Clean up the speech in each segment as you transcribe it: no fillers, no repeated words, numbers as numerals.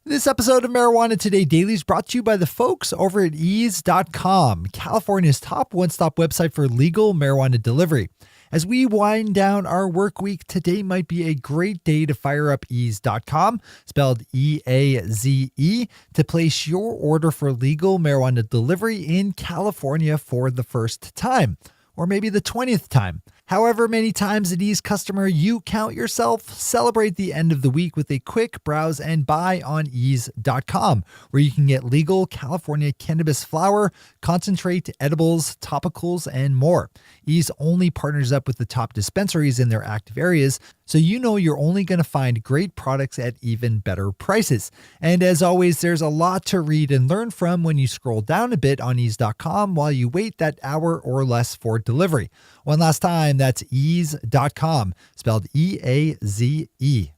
This episode of Marijuana Today Daily is brought to you by the folks over at ease.com, California's top one-stop website for legal marijuana delivery. As we wind down our work week, today might be a great day to fire up ease.com, spelled E-A-Z-E, to place your order for legal marijuana delivery in California for the first time, or maybe the 20th time. However many times an Ease customer you count yourself, celebrate the end of the week with a quick browse and buy on ease.com, where you can get legal California cannabis flower, concentrate, edibles, topicals, and more. Ease only partners up with the top dispensaries in their active areas, so you know you're only going to find great products at even better prices. And as always, there's a lot to read and learn from when you scroll down a bit on ease.com while you wait that hour or less for delivery. One last time, that's ease.com, spelled E-A-Z-E.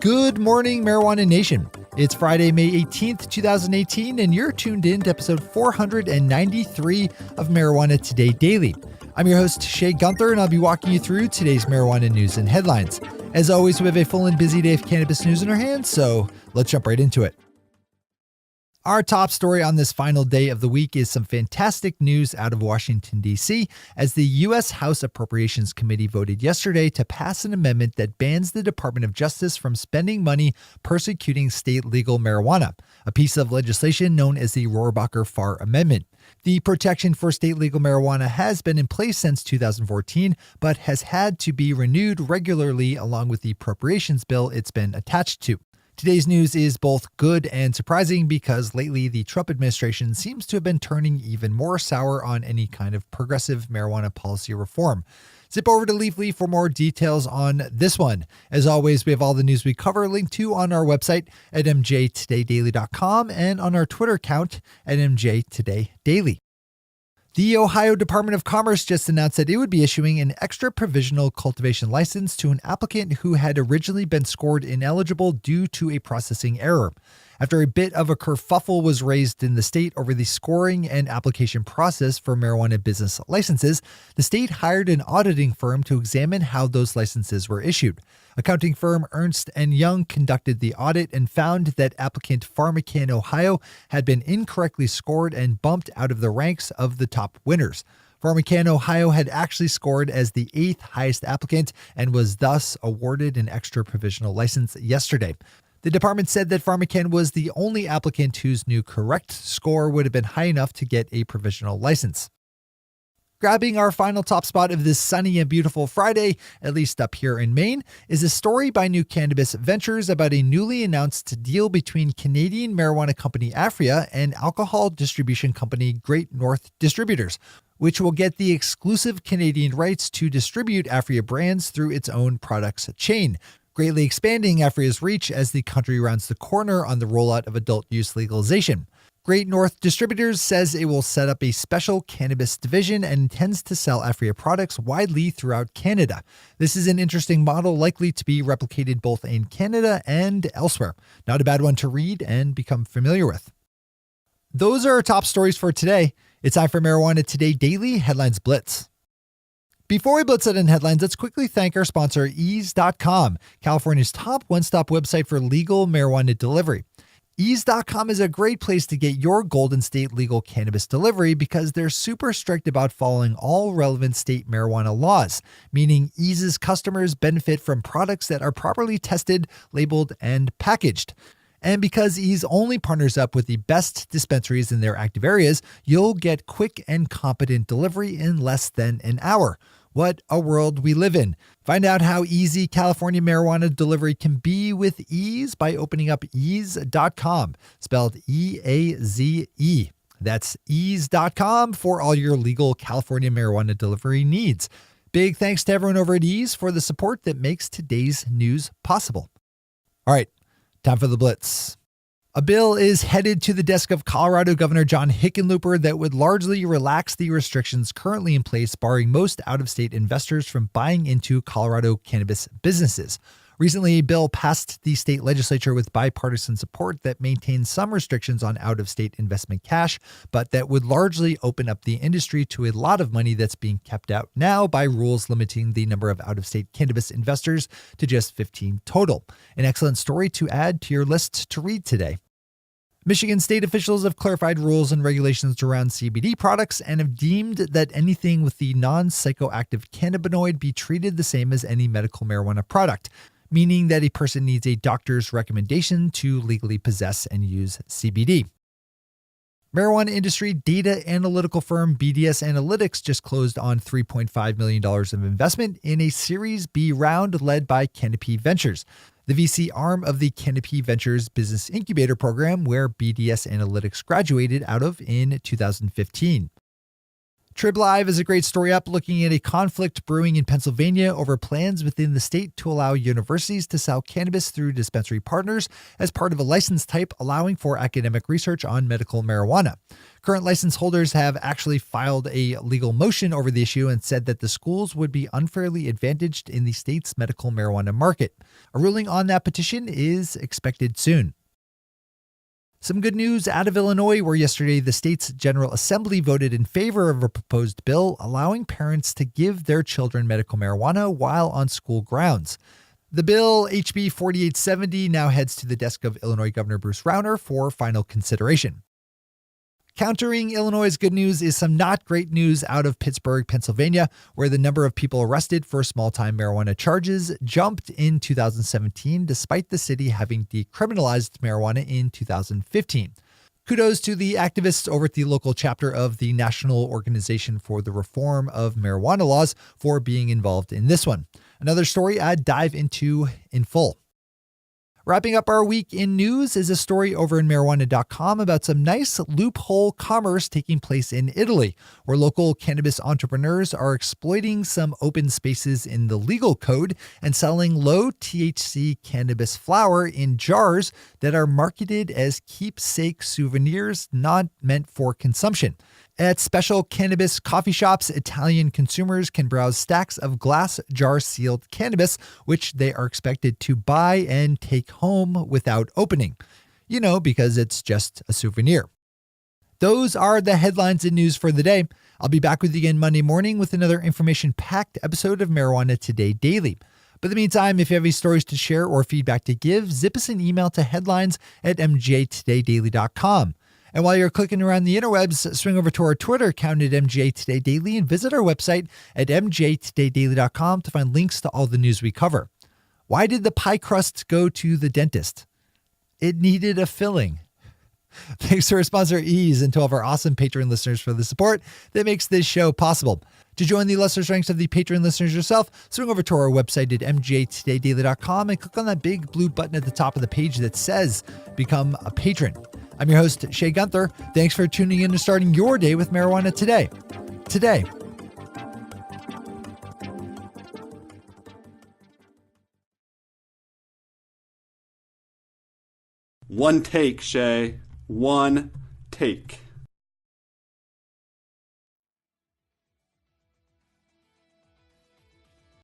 Good morning, Marijuana Nation. It's Friday, May 18th, 2018, and you're tuned in to episode 493 of Marijuana Today Daily. I'm your host, Shay Gunther, and I'll be walking you through today's marijuana news and headlines. As always, we have a full and busy day of cannabis news in our hands, so let's jump right into it. Our top story on this final day of the week is some fantastic news out of Washington, D.C., as the U.S. House Appropriations Committee voted yesterday to pass an amendment that bans the Department of Justice from spending money persecuting state legal marijuana, a piece of legislation known as the Rohrabacher-Far Amendment. The protection for state legal marijuana has been in place since 2014, but has had to be renewed regularly along with the appropriations bill it's been attached to. Today's news is both good and surprising because lately the Trump administration seems to have been turning even more sour on any kind of progressive marijuana policy reform. Zip over to Leafly for more details on this one. As always, we have all the news we cover linked to on our website at mjtodaydaily.com and on our Twitter account at mjtodaydaily. The Ohio Department of Commerce just announced that it would be issuing an extra provisional cultivation license to an applicant who had originally been scored ineligible due to a processing error. After a bit of a kerfuffle was raised in the state over the scoring and application process for marijuana business licenses, the state hired an auditing firm to examine how those licenses were issued. Accounting firm Ernst & Young conducted the audit and found that applicant PharmaCann Ohio had been incorrectly scored and bumped out of the ranks of the top winners. PharmaCann Ohio had actually scored as the 8th highest applicant and was thus awarded an extra provisional license yesterday. The department said that PharmaCann was the only applicant whose new correct score would have been high enough to get a provisional license. Grabbing our final top spot of this sunny and beautiful Friday, at least up here in Maine, is a story by New Cannabis Ventures about a newly announced deal between Canadian marijuana company Aphria and alcohol distribution company Great North Distributors, which will get the exclusive Canadian rights to distribute Aphria brands through its own products chain, greatly expanding Aphria's reach as the country rounds the corner on the rollout of adult use legalization. Great North Distributors says it will set up a special cannabis division and intends to sell Aphria products widely throughout Canada. This is an interesting model likely to be replicated both in Canada and elsewhere. Not a bad one to read and become familiar with. Those are our top stories for today. It's time for Marijuana Today Daily Headlines Blitz. Before we blitz it in headlines, let's quickly thank our sponsor, ease.com, California's top one-stop website for legal marijuana delivery. Ease.com is a great place to get your Golden State legal cannabis delivery because they're super strict about following all relevant state marijuana laws, meaning Ease's customers benefit from products that are properly tested, labeled, and packaged. And because Ease only partners up with the best dispensaries in their active areas, you'll get quick and competent delivery in less than an hour. What a world we live in. Find out how easy California marijuana delivery can be with Ease by opening up ease.com, spelled E-A-Z-E. That's ease.com for all your legal California marijuana delivery needs. Big thanks to everyone over at Ease for the support that makes today's news possible. All right, time for the Blitz. A bill is headed to the desk of Colorado Governor John Hickenlooper that would largely relax the restrictions currently in place, barring most out-of-state investors from buying into Colorado cannabis businesses. Recently, a bill passed the state legislature with bipartisan support that maintains some restrictions on out-of-state investment cash, but that would largely open up the industry to a lot of money that's being kept out now by rules limiting the number of out-of-state cannabis investors to just 15 total. An excellent story to add to your list to read today. Michigan state officials have clarified rules and regulations around CBD products and have deemed that anything with the non-psychoactive cannabinoid be treated the same as any medical marijuana product, meaning that a person needs a doctor's recommendation to legally possess and use CBD. Marijuana industry data analytical firm BDS Analytics just closed on $3.5 million of investment in a Series B round led by Canopy Ventures, the VC arm of the Canopy Ventures Business Incubator program, where BDS Analytics graduated out of in 2015. Trib Live is a great story up looking at a conflict brewing in Pennsylvania over plans within the state to allow universities to sell cannabis through dispensary partners as part of a license type allowing for academic research on medical marijuana. Current license holders have actually filed a legal motion over the issue and said that the schools would be unfairly advantaged in the state's medical marijuana market. A ruling on that petition is expected soon. Some good news out of Illinois, where yesterday the state's General Assembly voted in favor of a proposed bill allowing parents to give their children medical marijuana while on school grounds. The bill, HB 4870, now heads to the desk of Illinois Governor Bruce Rauner for final consideration. Countering Illinois' good news is some not great news out of Pittsburgh, Pennsylvania, where the number of people arrested for small-time marijuana charges jumped in 2017, despite the city having decriminalized marijuana in 2015. Kudos to the activists over at the local chapter of the National Organization for the Reform of Marijuana Laws for being involved in this one. Another story I'd dive into in full. Wrapping up our week in news is a story over in marijuana.com about some nice loophole commerce taking place in Italy, where local cannabis entrepreneurs are exploiting some open spaces in the legal code and selling low THC cannabis flower in jars that are marketed as keepsake souvenirs not meant for consumption. At special cannabis coffee shops, Italian consumers can browse stacks of glass jar-sealed cannabis, which they are expected to buy and take home without opening. You know, because it's just a souvenir. Those are the headlines and news for the day. I'll be back with you again Monday morning with another information-packed episode of Marijuana Today Daily. But in the meantime, if you have any stories to share or feedback to give, zip us an email to headlines@mjtodaydaily.com. And while you're clicking around the interwebs, swing over to our Twitter account at MJ Today Daily and visit our website at mjtodaydaily.com to find links to all the news we cover. Why did the pie crust go to the dentist? It needed a filling. Thanks to our sponsor Ease and to all of our awesome Patreon listeners for the support that makes this show possible. To join the lesser ranks of the Patreon listeners yourself, swing over to our website at mjtodaydaily.com and click on that big blue button at the top of the page that says Become a Patron. I'm your host, Shay Gunther. Thanks for tuning in and starting your day with Marijuana Today. Today. One take, Shay. One take.